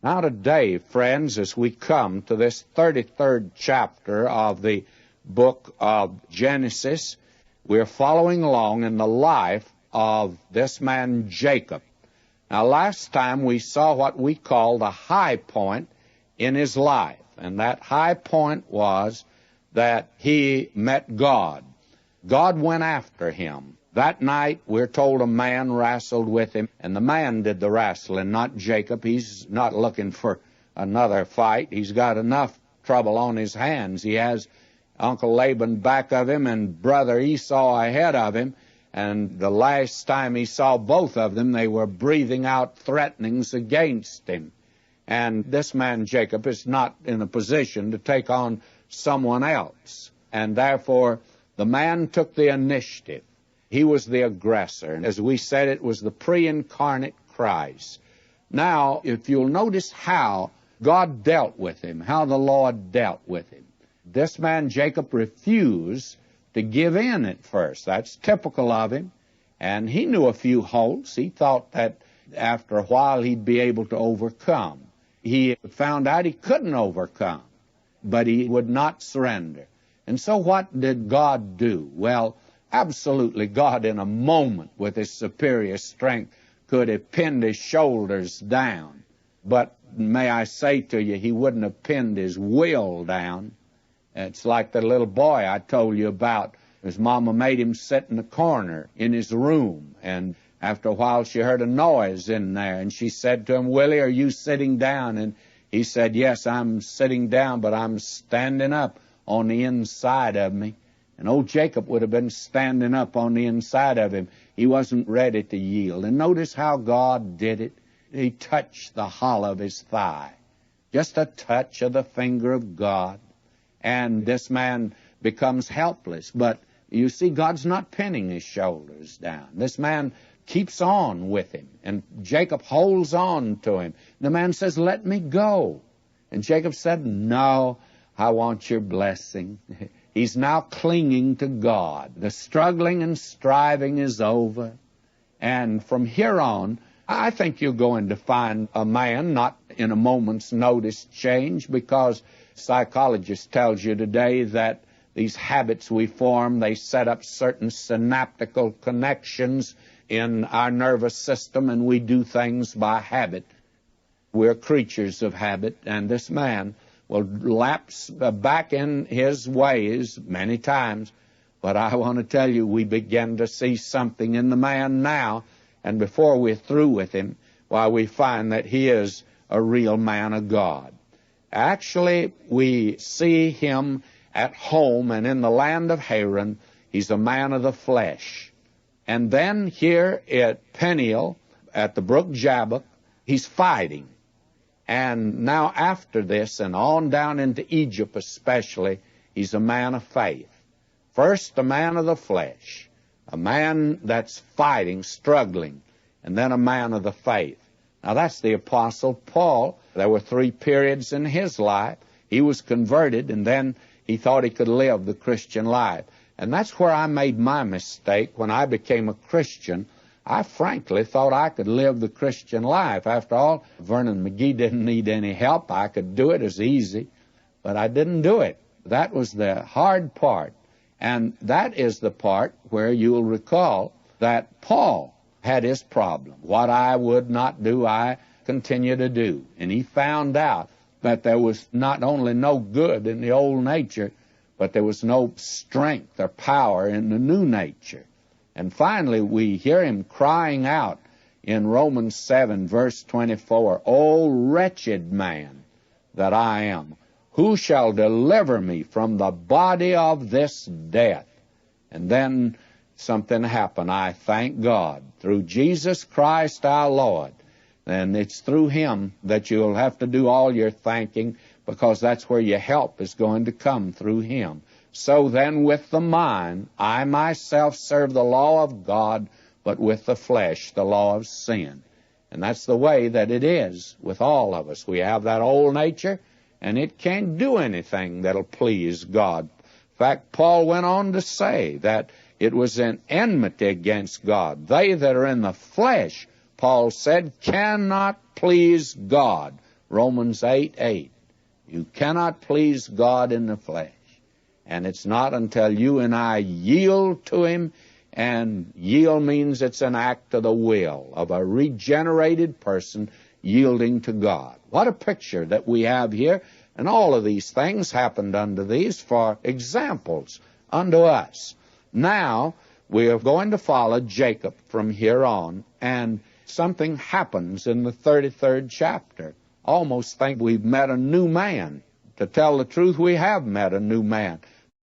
Now today, friends, as we come to this 33rd chapter of the book of Genesis, we're following along in the life of this man Jacob. Now last time we saw what we call the high point in his life, and that high point was that he met God. God went after him. That night, we're told a man wrestled with him, and the man did the wrestling, not Jacob. He's not looking for another fight. He's got enough trouble on his hands. He has Uncle Laban back of him and brother Esau ahead of him, and the last time he saw both of them, they were breathing out threatenings against him. And this man Jacob is not in a position to take on someone else, and therefore the man took the initiative. He was the aggressor. And as we said, it was the pre-incarnate Christ. Now, if you'll notice how God dealt with him, how the Lord dealt with him, this man Jacob refused to give in at first. That's typical of him. And he knew a few halts. He thought that after a while he'd be able to overcome. He found out he couldn't overcome, but he would not surrender. And so what did God do? Well, absolutely, God in a moment with his superior strength could have pinned his shoulders down. But may I say to you, he wouldn't have pinned his will down. It's like the little boy I told you about. His mama made him sit in the corner in his room, and after a while she heard a noise in there, and she said to him, "Willie, are you sitting down?" And he said, "Yes, I'm sitting down, but I'm standing up on the inside of me." And old Jacob would have been standing up on the inside of him. He wasn't ready to yield. And notice how God did it. He touched the hollow of his thigh. Just a touch of the finger of God. And this man becomes helpless. But you see, God's not pinning his shoulders down. This man keeps on with him. And Jacob holds on to him. The man says, "Let me go." And Jacob said, "No, I want your blessing." He's now clinging to God. The struggling and striving is over. And from here on, I think you're going to find a man not in a moment's notice change, because psychologist tells you today that these habits we form, they set up certain synaptical connections in our nervous system, and we do things by habit. We're creatures of habit, and this man will lapse back in his ways many times. But I want to tell you, we begin to see something in the man now, and before we're through with him, why, we find that he is a real man of God. Actually, we see him at home and in the land of Haran. He's a man of the flesh. And then here at Peniel, at the brook Jabbok, he's fighting. And now after this, and on down into Egypt especially, he's a man of faith. First, a man of the flesh, a man that's fighting, struggling, and then a man of the faith. Now that's the Apostle Paul. There were 3 periods in his life. He was converted, and then he thought he could live the Christian life. And that's where I made my mistake when I became a Christian. I frankly thought I could live the Christian life. After all, Vernon McGee didn't need any help. I could do it as easy, but I didn't do it. That was the hard part. And that is the part where you'll recall that Paul had his problem. What I would not do, I continue to do. And he found out that there was not only no good in the old nature, but there was no strength or power in the new nature. And finally, we hear him crying out in Romans 7, verse 24, "O wretched man that I am, who shall deliver me from the body of this death?" And then something happened. I thank God through Jesus Christ our Lord. And it's through him that you'll have to do all your thanking, because that's where your help is going to come, through him. "So then with the mind, I myself serve the law of God, but with the flesh, the law of sin." And that's the way that it is with all of us. We have that old nature, and it can't do anything that'll please God. In fact, Paul went on to say that it was an enmity against God. They that are in the flesh, Paul said, cannot please God. Romans 8:8. You cannot please God in the flesh. And it's not until you and I yield to Him, and yield means it's an act of the will of a regenerated person yielding to God. What a picture that we have here. And all of these things happened unto these for examples unto us. Now, we are going to follow Jacob from here on, and something happens in the 33rd chapter. Almost think we've met a new man. To tell the truth, we have met a new man.